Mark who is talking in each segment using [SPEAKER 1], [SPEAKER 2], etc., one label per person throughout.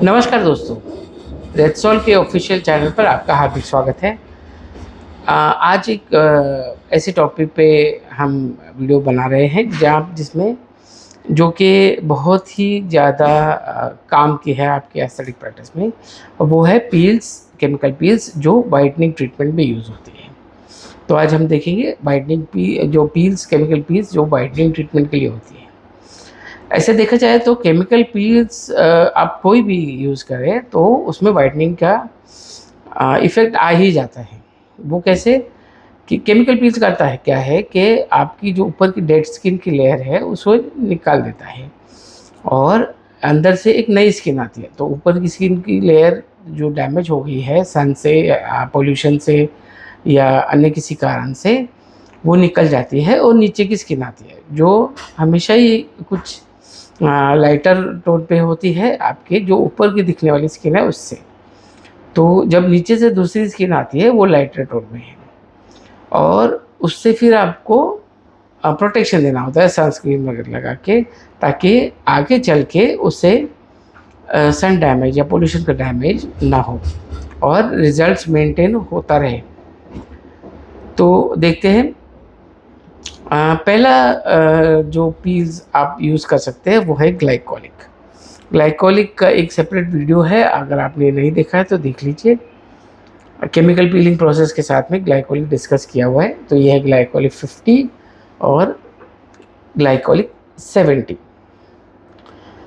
[SPEAKER 1] नमस्कार दोस्तों, रेडसोल के ऑफिशियल चैनल पर आपका हार्दिक स्वागत है। आज एक ऐसे टॉपिक पे हम वीडियो बना रहे हैं जिसमें जो कि बहुत ही ज़्यादा काम की है आपके एस्थेटिक प्रैक्टिस में, और वो है पील्स, केमिकल पील्स जो वाइटनिंग ट्रीटमेंट में यूज़ होती है। तो आज हम देखेंगे जो पील्स, केमिकल पील्स जो वाइटनिंग ट्रीटमेंट के लिए होती है। ऐसे देखा जाए तो केमिकल पील्स आप कोई भी यूज़ करें तो उसमें वाइटनिंग का इफ़ेक्ट आ ही जाता है। वो कैसे कि केमिकल पील्स करता है क्या है कि आपकी जो ऊपर की डेड स्किन की लेयर है उसको निकाल देता है और अंदर से एक नई स्किन आती है। तो ऊपर की स्किन की लेयर जो डैमेज हो गई है सन से, पोल्यूशन से या अन्य किसी कारण से, वो निकल जाती है और नीचे की स्किन आती है जो हमेशा ही कुछ लाइटर टोन पे होती है आपके जो ऊपर की दिखने वाली स्किन है उससे। तो जब नीचे से दूसरी स्किन आती है वो लाइटर टोन में है और उससे फिर आपको प्रोटेक्शन देना होता है सनस्क्रीन वगैरह लगा के, ताकि आगे चल के उससे सन डैमेज या पोल्यूशन का डैमेज ना हो और रिजल्ट्स मेंटेन होता रहे। तो देखते हैं। पहला जो पील्स आप यूज़ कर सकते हैं वो है ग्लाइकोलिक। ग्लाइकोलिक का एक सेपरेट वीडियो है, अगर आपने नहीं देखा है तो देख लीजिए। केमिकल पीलिंग प्रोसेस के साथ में ग्लाइकोलिक डिस्कस किया हुआ है। तो ये है ग्लाइकोलिक 50 और ग्लाइकोलिक 70।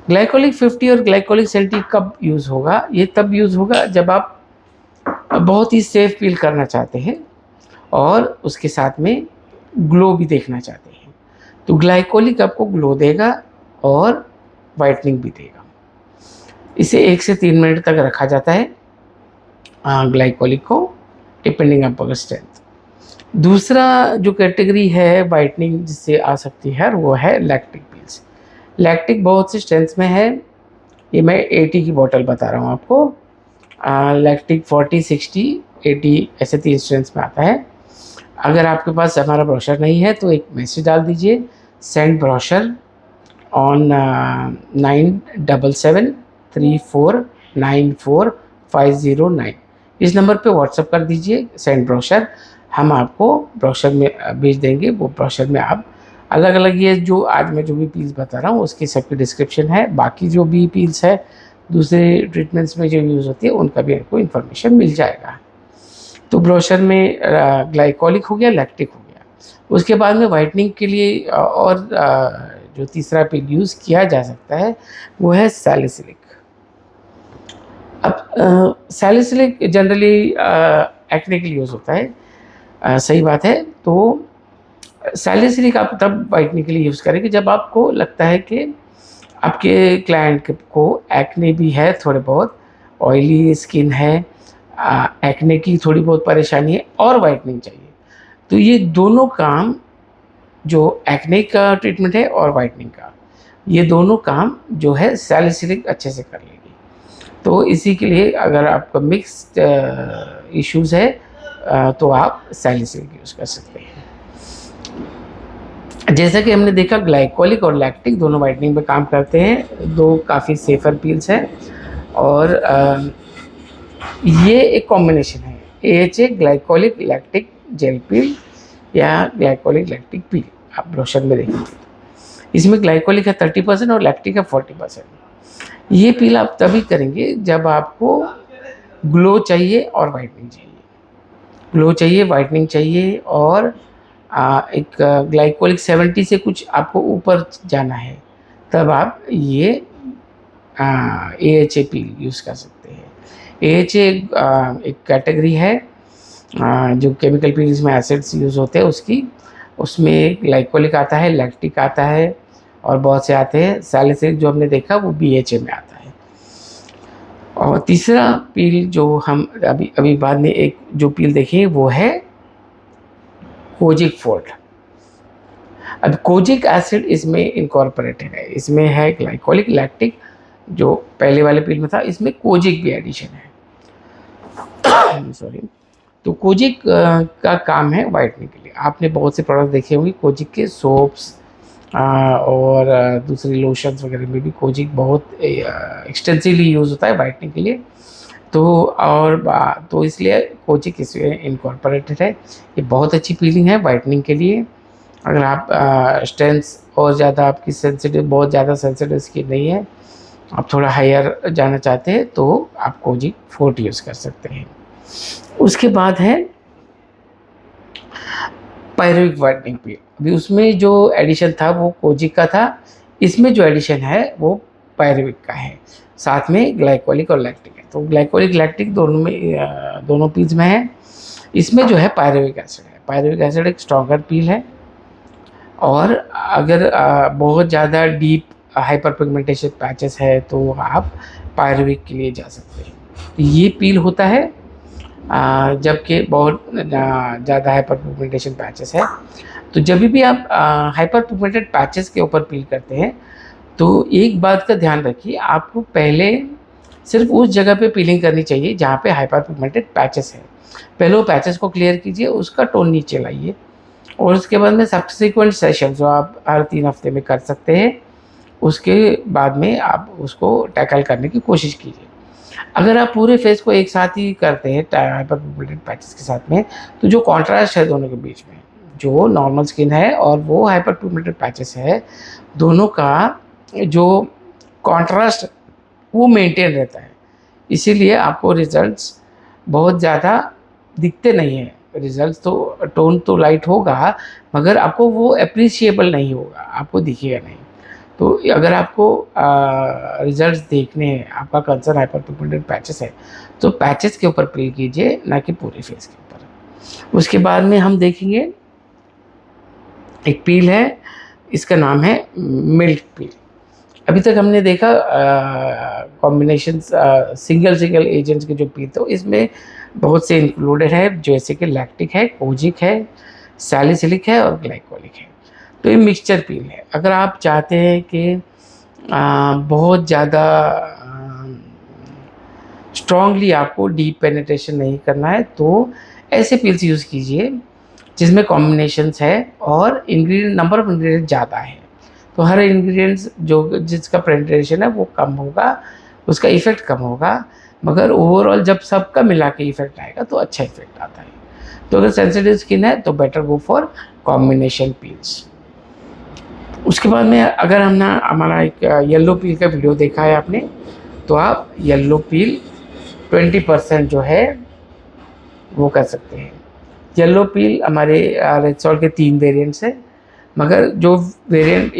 [SPEAKER 1] ग्लाइकोलिक 50 और ग्लाइकोलिक 70 कब यूज़ होगा? ये तब यूज़ होगा जब आप बहुत ही सेफ पील करना चाहते हैं और उसके साथ में ग्लो भी देखना चाहते हैं। तो ग्लाइकोलिक आपको ग्लो देगा और वाइटनिंग भी देगा। इसे 1 से 3 मिनट तक रखा जाता है ग्लाइकोलिक को, डिपेंडिंग अपॉन स्ट्रेंथ। दूसरा जो कैटेगरी है वाइटनिंग जिससे आ सकती है वो है लैक्टिक पील्स। लैक्टिक बहुत से स्ट्रेंथ्स में है। ये मैं 80 की बॉटल बता रहा हूँ आपको। लैक्टिक 40, 60, 80 ऐसे 3 स्ट्रेंथ्स में आता है। अगर आपके पास हमारा ब्रोशर नहीं है तो एक मैसेज डाल दीजिए, सेंड ब्रोशर ऑन 9773494509। इस नंबर पे व्हाट्सअप कर दीजिए सेंड ब्रोशर, हम आपको ब्रोशर में भेज देंगे। वो ब्रोशर में आप अलग अलग, ये जो आज मैं जो भी पील्स बता रहा हूँ उसकी सबकी डिस्क्रिप्शन है। बाकी जो भी पील्स है दूसरे ट्रीटमेंट्स में जो यूज़ होती है उनका भी आपको इन्फॉर्मेशन मिल जाएगा। तो ब्रोशर में ग्लाइकोलिक हो गया, लैक्टिक हो गया। उसके बाद में वाइटनिंग के लिए और जो तीसरा पील यूज़ किया जा सकता है वो है सैलिसिलिक। अब सैलिसिलिक जनरली एक्ने के लिए यूज़ होता है, सही बात है। तो सैलिसिलिक आप तब वाइटनिंग के लिए यूज़ करेंगे जब आपको लगता है कि आपके क्लाइंट को एक्ने भी है, थोड़े बहुत ऑयली स्किन है, एक्ने की थोड़ी बहुत परेशानी है और वाइटनिंग चाहिए। तो ये दोनों काम, जो एक्ने का ट्रीटमेंट है और वाइटनिंग का, ये दोनों काम जो है सैलिसिलिक अच्छे से कर लेगी। तो इसी के लिए अगर आपका मिक्स्ड इश्यूज़ है तो आप सैलिसिलिक यूज़ कर सकते हैं। जैसा कि हमने देखा ग्लाइकोलिक और लैक्टिक दोनों वाइटनिंग पे काम करते हैं, दो काफ़ी सेफ़र पील्स हैं। और ये एक कॉम्बिनेशन है AHA ग्लाइकोलिक लैक्टिक जेल पील या ग्लाइकोलिक लैक्टिक पील। आप ब्रोशर में देखेंगे इसमें ग्लाइकोलिक है 30% और लैक्टिक है 40%। ये पील आप तभी करेंगे जब आपको ग्लो चाहिए और वाइटनिंग चाहिए। ग्लो चाहिए, वाइटनिंग चाहिए और एक ग्लाइकोलिक 70 से कुछ आपको ऊपर जाना है, तब आप ये AHA पील यूज़ कर सकते हैं। AHA एक कैटेगरी है जो केमिकल पील्स में एसिड्स यूज़ होते हैं उसकी। उसमें ग्लाइकोलिक आता है, लैक्टिक आता है और बहुत से आते हैं। सैलिसिलिक जो हमने देखा वो BHA में आता है। और तीसरा पील जो हम अभी बाद में एक जो पील देखें वो है कोजिक फोर्ट। अब कोजिक एसिड इसमें इनकॉर्पोरेटेड है, इसमें है ग्लाइकोलिक लैक्टिक जो पहले वाले पील में था, इसमें कोजिक भी एडिशन है। सॉरी। तो कोजिक का काम है वाइटनिंग के लिए। आपने बहुत से प्रोडक्ट देखे होंगे कोजिक के, सोप्स और दूसरी लोशंस वगैरह में भी कोजिक बहुत एक्सटेंसिवली यूज़ होता है वाइटनिंग के लिए। तो तो इसलिए कोजिक इसमें इनकॉर्पोरेटेड है। ये बहुत अच्छी पीलिंग है वाइटनिंग के लिए। अगर आप स्ट्रेंथ और ज़्यादा आपकी सेंसिटिव, बहुत ज़्यादा सेंसिटिव स्किन नहीं है, आप थोड़ा हायर जाना चाहते हैं, तो आप कोजिक फोर्ट यूज़ कर सकते हैं। उसके बाद है पायरुविक वाइटनिंग पील। अभी उसमें जो एडिशन था वो कोजिक का था, इसमें जो एडिशन है वो पायरुविक का है, साथ में ग्लाइकोलिक और लैक्टिक है। तो ग्लाइकोलिक लैक्टिक दोनों में दोनों पील्स में है। इसमें जो है पायरुविक एसिड है। पायरुविक एसिड एक स्ट्रॉन्गर पील है। और अगर बहुत ज़्यादा डीप हाइपर पिगमेंटेशन पैचेस है तो आप पायरुविक के लिए जा सकते हैं। तो ये पील होता है जबकि बहुत ज़्यादा हाइपर पिगमेंटेशन पैचेस है। तो जब भी आप हाइपर पिगमेंटेड पैचेस के ऊपर पील करते हैं तो एक बात का ध्यान रखिए, आपको पहले सिर्फ उस जगह पे पीलिंग करनी चाहिए जहाँ पे हाइपर पिगमेंटेड पैचेस है। पहले वो पैचेस को क्लियर कीजिए, उसका टोन नीचे लाइए, और उसके बाद में सब्सिक्वेंट सेशन जो आप हर 3 हफ्ते में कर सकते हैं, उसके बाद में आप उसको टैकल करने की कोशिश कीजिए। अगर आप पूरे फेस को एक साथ ही करते हैं हाइपर पिगमेंटेड पैचेस के साथ में, तो जो कॉन्ट्रास्ट है दोनों के बीच में, जो नॉर्मल स्किन है और वो हाइपर पिगमेंटेड पैचेस है, दोनों का जो कॉन्ट्रास्ट वो मेंटेन रहता है। इसीलिए आपको रिजल्ट्स बहुत ज़्यादा दिखते नहीं हैं। रिजल्ट्स तो टोन तो लाइट होगा, मगर आपको वो एप्रिशिएबल नहीं होगा, आपको दिखेगा नहीं। तो अगर आपको रिजल्ट्स देखने हैं, आपका कंसर्न हाइपर पिगमेंटेड पैचेस है, तो पैचेस के ऊपर पील कीजिए, ना कि पूरे फेस के ऊपर। उसके बाद में हम देखेंगे एक पील है, इसका नाम है मिल्क पील। अभी तक हमने देखा कॉम्बिनेशन सिंगल एजेंट्स के जो पील, तो इसमें बहुत से इंक्लूडेड है, जैसे कि लैक्टिक है, कोजिक है, सैलिसिलिक है और ग्लाइकोलिक है। तो ये मिक्सचर पील है। अगर आप चाहते हैं कि बहुत ज़्यादा स्ट्रॉन्गली आपको डीप पेनिट्रेशन नहीं करना है, तो ऐसे पील्स यूज़ कीजिए जिसमें कॉम्बिनेशंस है और इंग्रेडिएंट, नंबर ऑफ इंग्रेडिएंट ज़्यादा है। तो हर इंग्रेडिएंट्स जो जिसका पेनिट्रेशन है वो कम होगा, उसका इफ़ेक्ट कम होगा, मगर ओवरऑल जब सबका मिला के इफ़ेक्ट आएगा तो अच्छा इफ़ेक्ट आता है। तो अगर सेंसिटिव स्किन है तो better go for combination peels. उसके बाद में अगर हमारा एक येलो पील का वीडियो देखा है आपने, तो आप येलो पील 20% जो है वो कर सकते हैं। येलो पील हमारे रेक्सॉल के 3 वेरिएंट्स हैं, मगर जो वेरिएंट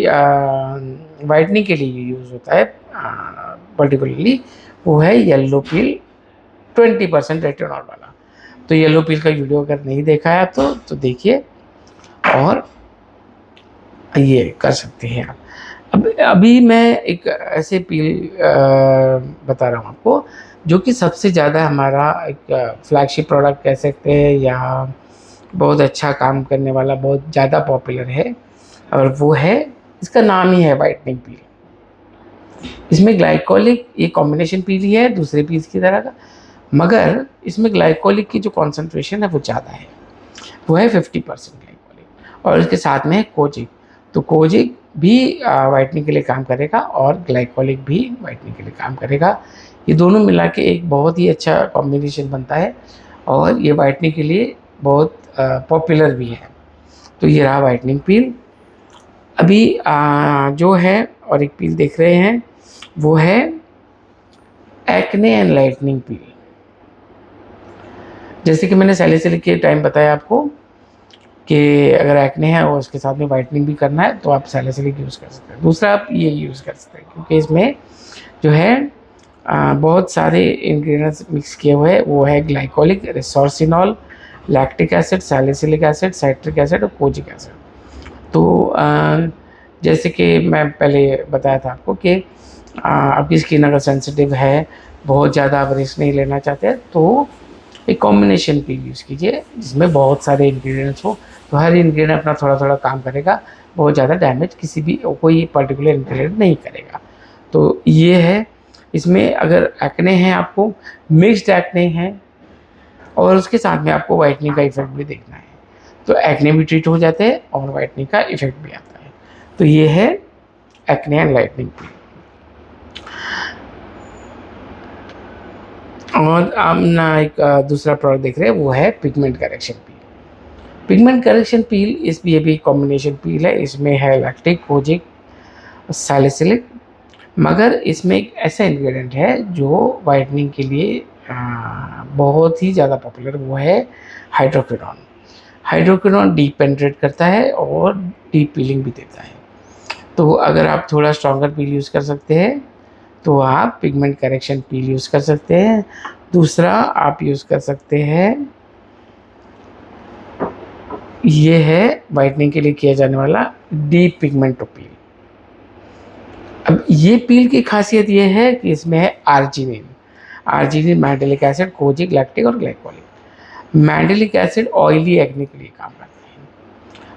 [SPEAKER 1] वाइटनिंग के लिए यूज़ होता है पर्टिकुलरली, वो है येलो पील 20% रेटिनॉल वाला। तो येलो पील का वीडियो अगर नहीं देखा है आप तो देखिए और ये कर सकते हैं आप। अब अभी मैं एक ऐसे पील बता रहा हूँ आपको, जो कि सबसे ज़्यादा हमारा एक फ्लैगशिप प्रोडक्ट कह सकते हैं, या बहुत अच्छा काम करने वाला, बहुत ज़्यादा पॉपुलर है, और वो है, इसका नाम ही है वाइटनिंग पील। इसमें ग्लाइकोलिक, ये कॉम्बिनेशन पील ही है दूसरे पील्स की तरह का, मगर इसमें ग्लाइकोलिक की जो कॉन्सेंट्रेशन है वो ज़्यादा है, वो है 50% ग्लाइकोलिक, और इसके साथ में है कोजिक। तो कोजिक भी वाइटनिंग के लिए काम करेगा और ग्लाइकोलिक भी वाइटनिंग के लिए काम करेगा। ये दोनों मिला के एक बहुत ही अच्छा कॉम्बिनेशन बनता है, और ये वाइटनिंग के लिए बहुत पॉपुलर भी है। तो ये रहा वाइटनिंग पील। अभी जो है और एक पील देख रहे हैं, वो है एक्ने एंड लाइटनिंग पील। जैसे कि मैंने सैलिसिलिक के टाइम बताया आपको कि अगर एक्ने है और उसके साथ में वाइटनिंग भी करना है तो आप सैलिसिलिक यूज़ कर सकते हैं। दूसरा आप ये यूज़ कर सकते हैं, क्योंकि इसमें जो है बहुत सारे इंग्रेडिएंट्स मिक्स किए हुए हैं। वो है glycolic, resorcinol, lactic acid, salicylic acid, citric acid और कोजिक एसिड। तो जैसे कि मैं पहले बताया था आपको कि आपकी स्किन अगर सेंसिटिव है, बहुत ज़्यादा आप रिस्क नहीं लेना चाहते, तो एक कॉम्बिनेशन पील यूज़ कीजिए जिसमें बहुत सारे इंग्रेडिएंट्स हो। तो हर इंग्रेडिएंट अपना थोड़ा थोड़ा काम करेगा, बहुत ज़्यादा डैमेज किसी भी कोई पर्टिकुलर इंग्रेडिएंट नहीं करेगा। तो ये है, इसमें अगर एक्ने हैं, आपको मिक्स्ड एक्ने हैं, और उसके साथ में आपको वाइटनिंग का इफेक्ट भी देखना है, तो एक्ने भी ट्रीट हो जाते हैं और वाइटनिंग का इफेक्ट भी आता है। तो ये है एक्ने एनलाइटनिंग पील। और हम ना एक दूसरा प्रोडक्ट देख रहे हैं, वो है पिगमेंट करेक्शन पील। पिगमेंट करेक्शन पील ये भी कॉम्बिनेशन पील है। इसमें है लैक्टिक, कोजिक, सैलिसिलिक, मगर इसमें एक ऐसा इंग्रेडिएंट है जो वाइटनिंग के लिए बहुत ही ज़्यादा पॉपुलर, वो है हाइड्रोक्विनोन। हाइड्रोक्विनोन डीप पेनिट्रेट करता है और डीप पीलिंग भी देता है। तो अगर आप थोड़ा स्ट्रॉन्गर पील यूज़ कर सकते हैं तो आप पिगमेंट करेक्शन पील यूज़ कर सकते हैं। दूसरा आप यूज़ कर सकते हैं, ये है वाइटनिंग के लिए किया जाने वाला डीप पिगमेंटो पील। अब ये पील की खासियत ये है कि इसमें है arginine, mandelic acid, kojic, lactic और glycolic. Mandelic acid oily acne के लिए काम करता है,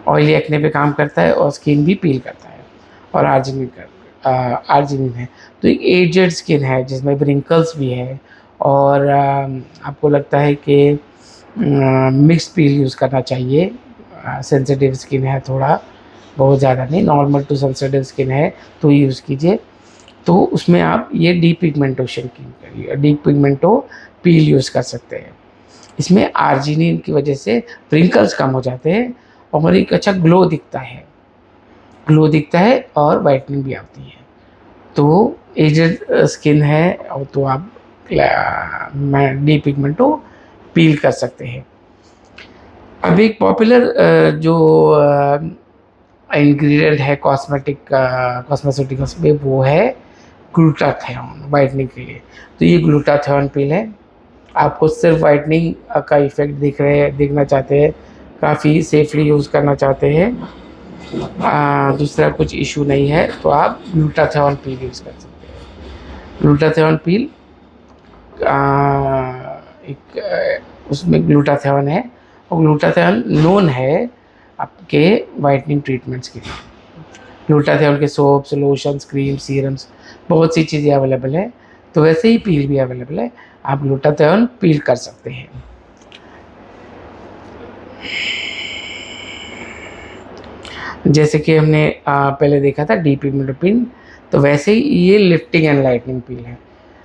[SPEAKER 1] ऑयली एक्ने पे काम करता है और स्किन भी पील करता है। और आर्जिनिन है तो एक एजेड स्किन है जिसमें रिंकल्स भी है, और आपको लगता है कि मिक्स पील यूज़ करना चाहिए। सेंसिटिव स्किन है थोड़ा, बहुत ज़्यादा नहीं, नॉर्मल टू सेंसिटिव स्किन है तो यूज़ कीजिए। तो उसमें आप ये डीप पिगमेंटो पील यूज़ कर सकते हैं। इसमें आर्जिनिन की वजह से रिंकल्स कम हो जाते हैं और एक अच्छा ग्लो दिखता है और वाइटनिंग भी आती है। तो एजेड स्किन है और तो आप डीप पिगमेंटो पील कर सकते हैं। अब एक पॉपुलर जो इंग्रेडिएंट है कॉस्मेटिक्स में, वो है ग्लूटाथियोन वाइटनिंग के लिए। तो ये ग्लूटाथियोन पील है। आपको सिर्फ वाइटनिंग का इफेक्ट देखना चाहते हैं, काफ़ी सेफली यूज़ करना चाहते हैं, दूसरा कुछ इशू नहीं है, तो आप ग्लूटाथियोन पील यूज़ कर सकते हैं। ग्लूटाथियोन पील उसमें ग्लूटाथियोन है और ग्लूटाथियोन नोन है आपके वाइटनिंग ट्रीटमेंट्स के लिए। ग्लूटाथियोन के सोप्स, लोशंस, क्रीम, सीरम्स, बहुत सी चीज़ें अवेलेबल है। तो वैसे ही पील भी अवेलेबल है, आप ग्लूटाथियोन पील कर सकते हैं। जैसे कि हमने पहले देखा था डीप पिगमेंटो पील, तो वैसे ही ये लिफ्टिंग एंड लाइटनिंग पील है।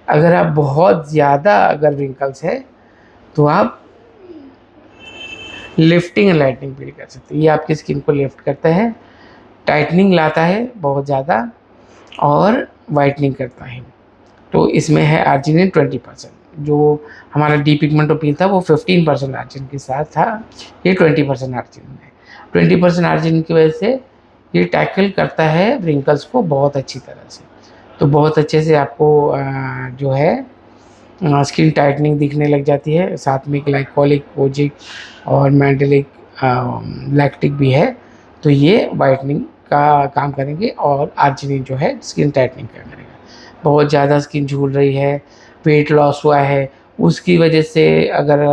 [SPEAKER 1] अगर आप बहुत ज़्यादा अगर रिंकल्स है तो आप लिफ्टिंग एंड लाइटनिंग पील कर सकते हैं। ये आपकी स्किन को लिफ्ट करता है, टाइटनिंग लाता है बहुत ज़्यादा और वाइटनिंग करता है। तो इसमें है आर्जिनिन 20%। जो हमारा डीप पिगमेंटो पील था वो 15% आर्जिनिन के साथ था, ये 20% आर्जिनिन है। 20% आर्जिनिन की वजह से ये टैकल करता है रिंकल्स को बहुत अच्छी तरह से। तो बहुत अच्छे से आपको जो है स्किन टाइटनिंग दिखने लग जाती है। साथ में ग्लाइकोलिक, कोजिक और मैंडेलिक, लैक्टिक भी है, तो ये वाइटनिंग का काम करेंगे और आर्जिनिन जो है स्किन टाइटनिंग का करेगा। बहुत ज़्यादा स्किन झूल रही है, वेट लॉस हुआ है, उसकी वजह से अगर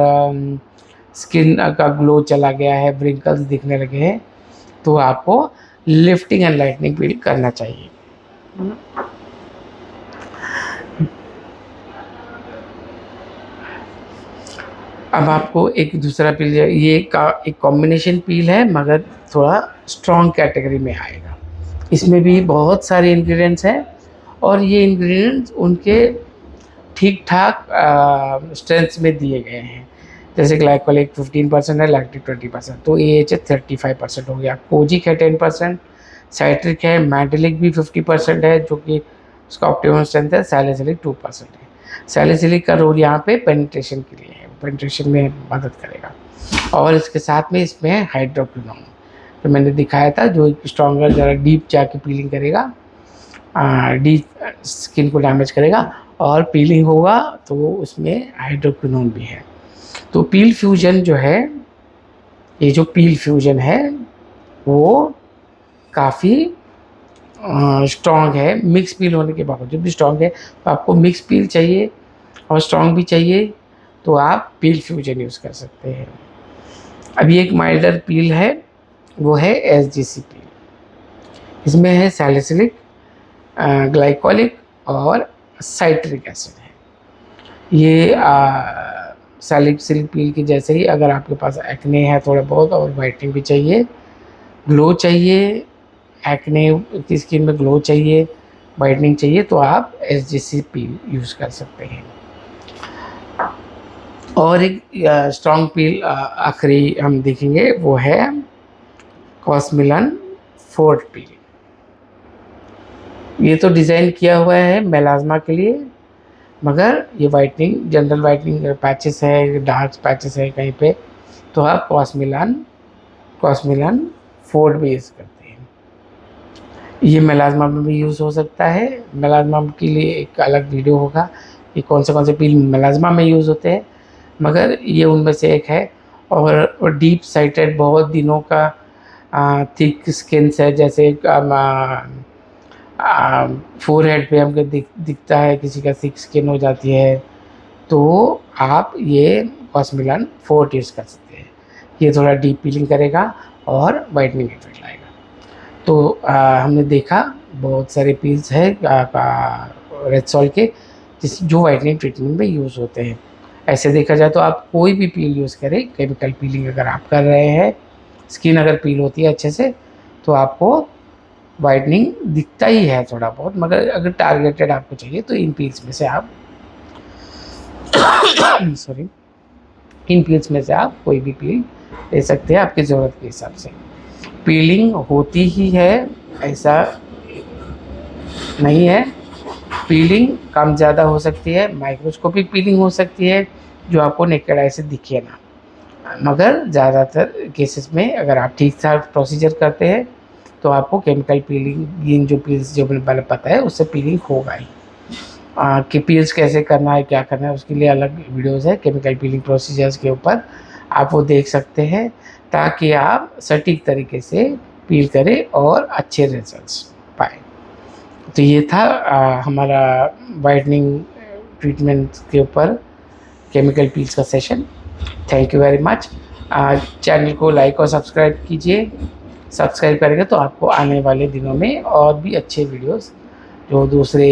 [SPEAKER 1] स्किन का ग्लो चला गया है, व्रिंकल्स दिखने लगे हैं, तो आपको लिफ्टिंग एंड लाइटनिंग पील करना चाहिए। अब आपको एक दूसरा पील, ये एक कॉम्बिनेशन पील है मगर थोड़ा स्ट्रॉन्ग कैटेगरी में आएगा। इसमें भी बहुत सारे इंग्रेडिएंट्स हैं और ये इंग्रेडिएंट्स उनके ठीक ठाक स्ट्रेंथ में दिए गए हैं। जैसे ग्लाइकोलिक 15% है, लैक्टिक 20%, तो AHA 35% हो गया। कोजिक है 10%, साइट्रिक है, मैंडेलिक भी 50% है जो कि उसका ऑप्टिमम स्ट्रेंथ है। सैलिसिलिक 2% है। सैलिसिलिक का रोल यहाँ पे पेनिट्रेशन के लिए है, पेनिट्रेशन में मदद करेगा। और इसके साथ में इसमें है हाइड्रोक्विनोन, तो मैंने दिखाया था जो स्ट्रॉन्गर ज़रा डीप जाके पीलिंग करेगा, डीप स्किन को डैमेज करेगा और पीलिंग होगा, तो उसमें हाइड्रोक्विनोन भी है। तो पील फ्यूजन जो है, ये जो पील फ्यूजन है वो काफ़ी स्ट्रॉन्ग है। मिक्स पील होने के बावजूद भी स्ट्रॉन्ग है। तो आपको मिक्स पील चाहिए और स्ट्रॉन्ग भी चाहिए तो आप पील फ्यूजन यूज़ कर सकते हैं। अभी एक माइल्डर पील है, वो है SGC पील। इसमें है सैलिसिलिक, ग्लाइकोलिक और साइट्रिक एसिड है। ये सैलिसिलिक पील की जैसे ही, अगर आपके पास एक्ने है थोड़ा बहुत और वाइटनिंग भी चाहिए, ग्लो चाहिए, एक्ने की स्किन में ग्लो चाहिए, वाइटनिंग चाहिए, तो आप SGC पील यूज़ कर सकते हैं। और एक स्ट्रॉन्ग पील आखिरी हम देखेंगे, वो है कॉस्मिलन फोर्ट पील। ये तो डिज़ाइन किया हुआ है मेलाज़मा के लिए, मगर ये वाइटनिंग, जनरल वाइटनिंग पैचेस है, डार्क पैचेस है कहीं पे, तो आप कॉस्मिलन फोर्ट भी यूज़ करते हैं। ये मेलाज़मा में भी यूज़ हो सकता है। मेलाज़मा के लिए एक अलग वीडियो होगा कि कौन से पील मेलाज़मा में यूज़ होते हैं, मगर ये उनमें से एक है। और डीप साइटेड, बहुत दिनों का थिक स्किन्स है, जैसे फोरहेड पे हमको दिखता है किसी का थिक स्किन हो जाती है, तो आप ये कॉस्मिलन फोर्ट यूज़ कर सकते हैं। ये थोड़ा डीप पीलिंग करेगा और वाइटनिंग इफेक्ट लाएगा। तो हमने देखा बहुत सारे पील्स है रेक्सॉल के जो वाइटनिंग ट्रीटमेंट में यूज़ होते हैं। ऐसे देखा जाए तो आप कोई भी पील यूज़ करें, केमिकल पीलिंग अगर आप कर रहे हैं, स्किन अगर पील होती है अच्छे से, तो आपको वाइटनिंग दिखता ही है थोड़ा बहुत, मगर अगर टारगेटेड आपको चाहिए तो इन पील्स में से आप सॉरी, इन पील्स में से आप कोई भी पील ले सकते हैं आपकी ज़रूरत के हिसाब से। पीलिंग होती ही है ऐसा नहीं है, पीलिंग कम ज़्यादा हो सकती है, माइक्रोस्कोपिक पीलिंग हो सकती है जो आपको नेकेड आई से दिखे ना, मगर ज़्यादातर केसेस में अगर आप ठीक ठाक प्रोसीजर करते हैं तो आपको केमिकल पीलिंग, इन जो पील्स जो मैंने पहले पता है उससे पीलिंग होगा ही। कि पील्स कैसे करना है, क्या करना है, उसके लिए अलग वीडियोज़ है केमिकल पीलिंग प्रोसीजर्स के ऊपर, आप वो देख सकते हैं, ताकि आप सटीक तरीके से पील करें और अच्छे रिजल्ट्स पाएँ। तो ये था हमारा वाइटनिंग ट्रीटमेंट के ऊपर केमिकल पील्स का session. Thank you very much. Channel को लाइक और सब्सक्राइब कीजिए। सब्सक्राइब करेंगे तो आपको आने वाले दिनों में और भी अच्छे वीडियोस जो दूसरे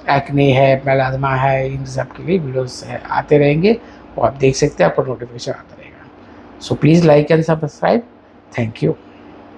[SPEAKER 1] एक्ने है, मेलाज़मा है, इन सब के लिए वीडियोस आते रहेंगे, वो आप देख सकते हैं, आपको नोटिफिकेशन आता रहेगा। So please like and subscribe. Thank you.